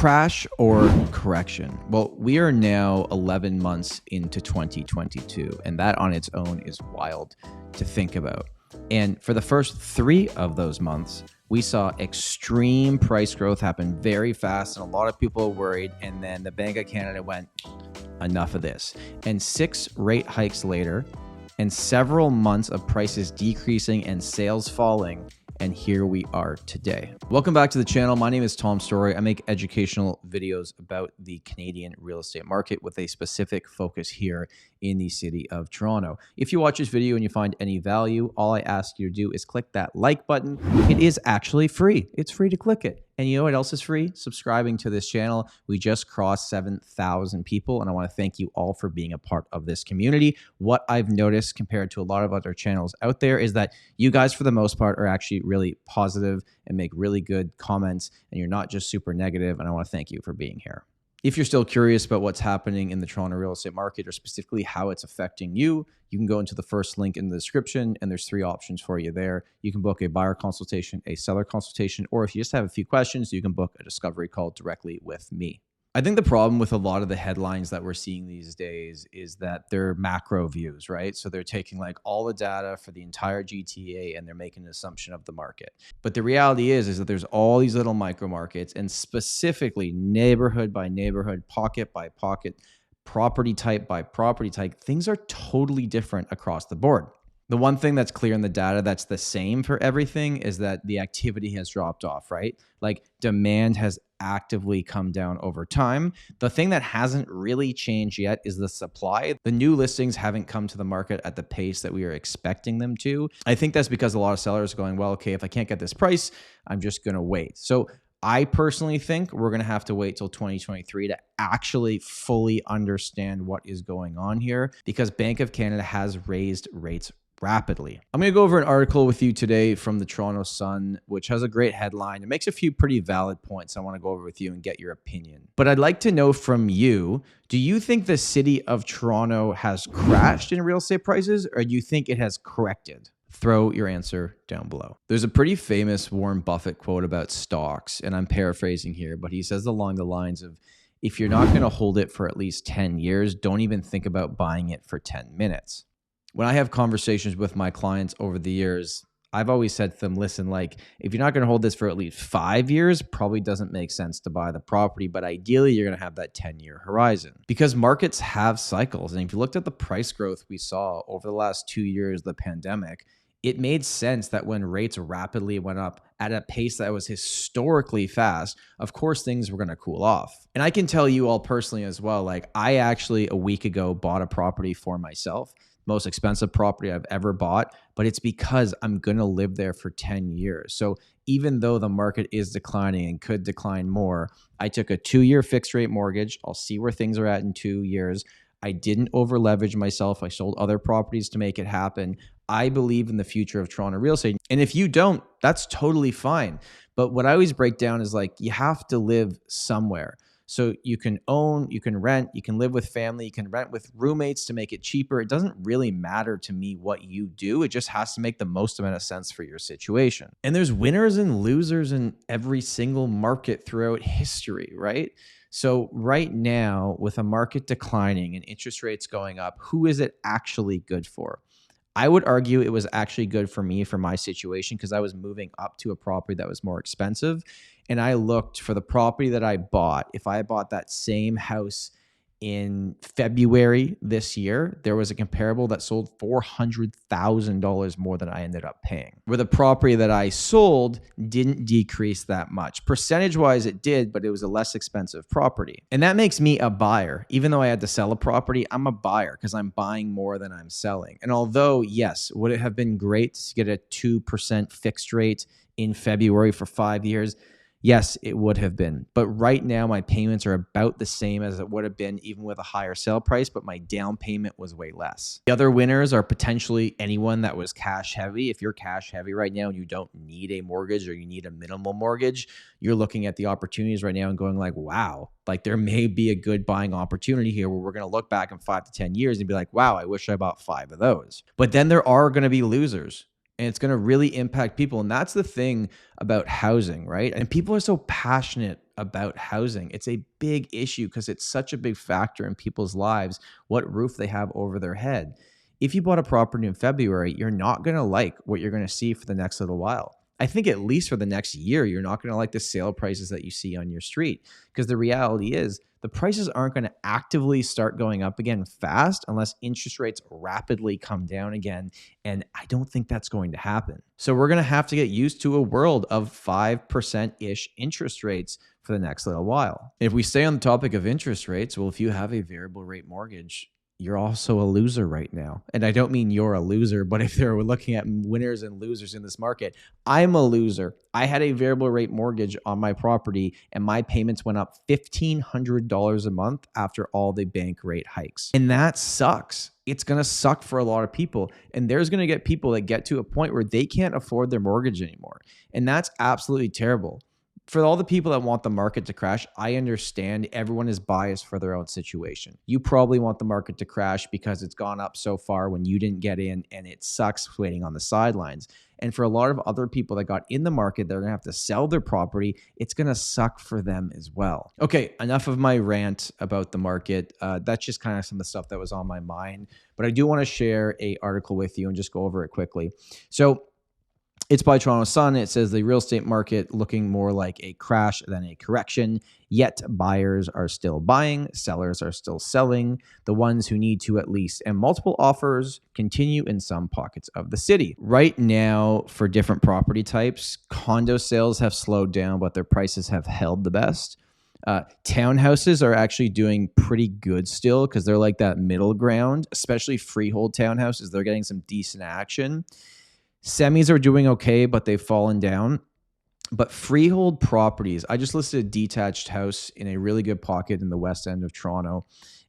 Crash or correction? Well, we are now 11 months into 2022, and that on its own is wild to think about. And for the first 3 of those months, we saw extreme price growth happen very fast, and a lot of people were worried. And then the Bank of Canada went, enough of this. And 6 rate hikes later, and several months of prices decreasing and sales falling, and here we are today. Welcome back to the channel. My name is Tom Storey. I make educational videos about the Canadian real estate market with a specific focus here in the city of Toronto. If you watch this video and you find any value, all I ask you to do is click that like button. It is actually free. It's free to click it. And you know what else is free? Subscribing to this channel. We just crossed 7,000 people, and I want to thank you all for being a part of this community. What I've noticed compared to a lot of other channels out there is that you guys, for the most part, are actually really positive and make really good comments, and you're not just super negative, and I want to thank you for being here. If you're still curious about what's happening in the Toronto real estate market, or specifically how it's affecting you, you can go into the first link in the description, and there's 3 options for you there. You can book a buyer consultation, a seller consultation, or if you just have a few questions, you can book a discovery call directly with me. I think the problem with a lot of the headlines that we're seeing these days is that they're macro views, right? So they're taking like all the data for the entire GTA and they're making an assumption of the market. But the reality is that there's all these little micro markets, and specifically neighborhood by neighborhood, pocket by pocket, property type by property type, things are totally different across the board. The one thing that's clear in the data that's the same for everything is that the activity has dropped off, right? Like demand has actively come down over time. The thing that hasn't really changed yet is the supply. The new listings haven't come to the market at the pace that we are expecting them to. I think that's because a lot of sellers are going, well, okay, if I can't get this price, I'm just going to wait. So I personally think we're going to have to wait till 2023 to actually fully understand what is going on here, because Bank of Canada has raised rates rapidly. I'm going to go over an article with you today from the Toronto Sun, which has a great headline. It makes a few pretty valid points I want to go over with you and get your opinion. But I'd like to know from you, do you think the city of Toronto has crashed in real estate prices, or do you think it has corrected? Throw your answer down below. There's a pretty famous Warren Buffett quote about stocks, and I'm paraphrasing here, but he says along the lines of, if you're not going to hold it for at least 10 years, don't even think about buying it for 10 minutes. When I have conversations with my clients over the years, I've always said to them, listen, like if you're not going to hold this for at least 5 years, probably doesn't make sense to buy the property, but ideally you're going to have that 10-year horizon, because markets have cycles. And if you looked at the price growth we saw over the last 2 years of the pandemic, it made sense that when rates rapidly went up at a pace that was historically fast, of course, things were going to cool off. And I can tell you all personally as well, like I actually a week ago bought a property for myself, most expensive property I've ever bought, but it's because I'm going to live there for 10 years. So even though the market is declining and could decline more, I took a 2-year fixed rate mortgage. I'll see where things are at in 2 years. I didn't over leverage myself. I sold other properties to make it happen. I believe in the future of Toronto real estate. And if you don't, that's totally fine. But what I always break down is like, you have to live somewhere. So you can own, you can rent, you can live with family, you can rent with roommates to make it cheaper. It doesn't really matter to me what you do. It just has to make the most amount of sense for your situation. And there's winners and losers in every single market throughout history, right? So right now, with a market declining and interest rates going up, who is it actually good for? I would argue it was actually good for me for my situation, because I was moving up to a property that was more expensive. And I looked for the property that I bought. If I bought that same house in February this year, there was a comparable that sold $400,000 more than I ended up paying. Where the property that I sold didn't decrease that much. Percentage-wise, it did, but it was a less expensive property. And that makes me a buyer. Even though I had to sell a property, I'm a buyer because I'm buying more than I'm selling. And although, yes, would it have been great to get a 2% fixed rate in February for 5 years? Yes, it would have been. But right now, my payments are about the same as it would have been even with a higher sale price, but my down payment was way less. The other winners are potentially anyone that was cash heavy. If you're cash heavy right now and you don't need a mortgage or you need a minimal mortgage, you're looking at the opportunities right now and going like, wow, like there may be a good buying opportunity here where we're going to look back in 5 to 10 years and be like, wow, I wish I bought 5 of those. But then there are going to be losers. And it's going to really impact people. And that's the thing about housing, right? And people are so passionate about housing. It's a big issue because it's such a big factor in people's lives, what roof they have over their head. If you bought a property in February, you're not going to like what you're going to see for the next little while. I think at least for the next year, you're not going to like the sale prices that you see on your street, because the reality is the prices aren't going to actively start going up again fast unless interest rates rapidly come down again. And I don't think that's going to happen. So we're going to have to get used to a world of 5%-ish interest rates for the next little while. If we stay on the topic of interest rates, well, if you have a variable rate mortgage, you're also a loser right now. And I don't mean you're a loser, but if they're looking at winners and losers in this market, I'm a loser. I had a variable rate mortgage on my property and my payments went up $1,500 a month after all the bank rate hikes. And that sucks. It's going to suck for a lot of people. And there's going to get people that get to a point where they can't afford their mortgage anymore. And that's absolutely terrible. For all the people that want the market to crash, I understand everyone is biased for their own situation. You probably want the market to crash because it's gone up so far when you didn't get in and it sucks waiting on the sidelines. And for a lot of other people that got in the market, they're going to have to sell their property. It's going to suck for them as well. Okay, enough of my rant about the market. That's just kind of some of the stuff that was on my mind. But I do want to share an article with you and just go over it quickly. So it's by Toronto Sun. It says the real estate market looking more like a crash than a correction, yet buyers are still buying, sellers are still selling, the ones who need to at least, and multiple offers continue in some pockets of the city. Right now, for different property types, condo sales have slowed down, but their prices have held the best. Townhouses are actually doing pretty good still because they're like that middle ground, especially freehold townhouses. They're getting some decent action. Semis are doing okay, but they've fallen down. But freehold properties, I just listed a detached house in a really good pocket in the west end of Toronto.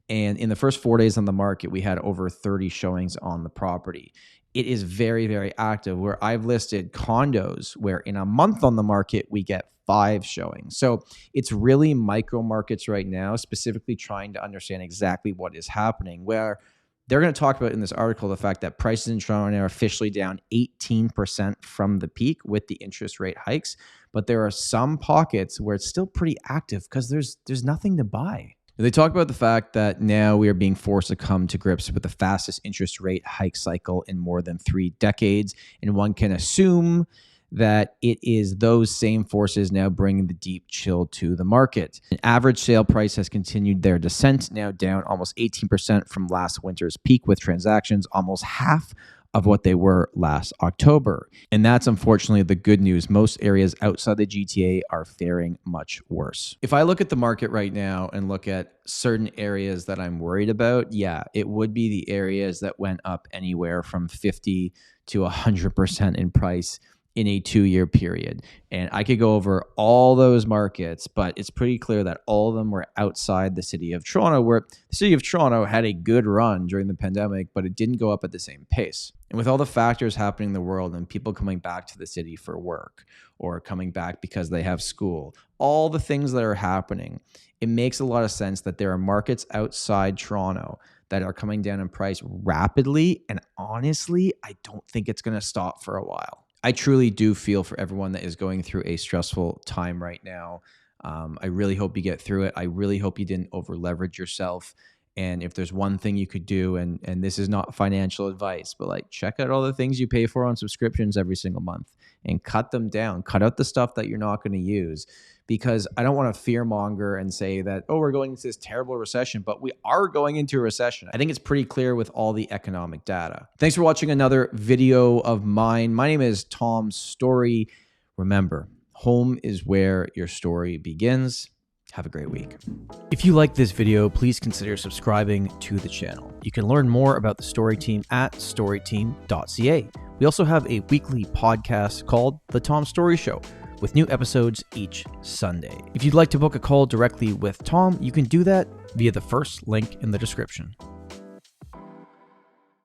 And in the first 4 days on the market, we had over 30 showings on the property. It is very, very active, where I've listed condos where in a month on the market, we get 5 showings. So it's really micro markets right now, specifically trying to understand exactly what is happening, where they're going to talk about in this article the fact that prices in Toronto are officially down 18% from the peak with the interest rate hikes. But there are some pockets where it's still pretty active because there's nothing to buy. They talk about the fact that now we are being forced to come to grips with the fastest interest rate hike cycle in more than 3 decades. And one can assume that it is those same forces now bringing the deep chill to the market. An average sale price has continued their descent, now down almost 18% from last winter's peak, with transactions almost half of what they were last October. And that's unfortunately the good news. Most areas outside the GTA are faring much worse. If I look at the market right now and look at certain areas that I'm worried about, yeah, it would be the areas that went up anywhere from 50 to 100% in price in a 2-year period. And I could go over all those markets, but it's pretty clear that all of them were outside the city of Toronto, where the city of Toronto had a good run during the pandemic, but it didn't go up at the same pace. And with all the factors happening in the world and people coming back to the city for work or coming back because they have school, all the things that are happening, it makes a lot of sense that there are markets outside Toronto that are coming down in price rapidly. And honestly, I don't think it's going to stop for a while. I truly do feel for everyone that is going through a stressful time right now. I really hope you get through it. I really hope you didn't over leverage yourself. And if there's one thing you could do, and this is not financial advice, but like check out all the things you pay for on subscriptions every single month and cut them down. Cut out the stuff that you're not going to use, because I don't want to fearmonger and say that, oh, we're going into this terrible recession, but we are going into a recession. I think it's pretty clear with all the economic data. Thanks for watching another video of mine. My name is Tom Storey. Remember, home is where your story begins. Have a great week. If you like this video, please consider subscribing to the channel. You can learn more about the Storey Team at storeyteam.ca. We also have a weekly podcast called The Tom Storey Show, with new episodes each Sunday. If you'd like to book a call directly with Tom, you can do that via the first link in the description.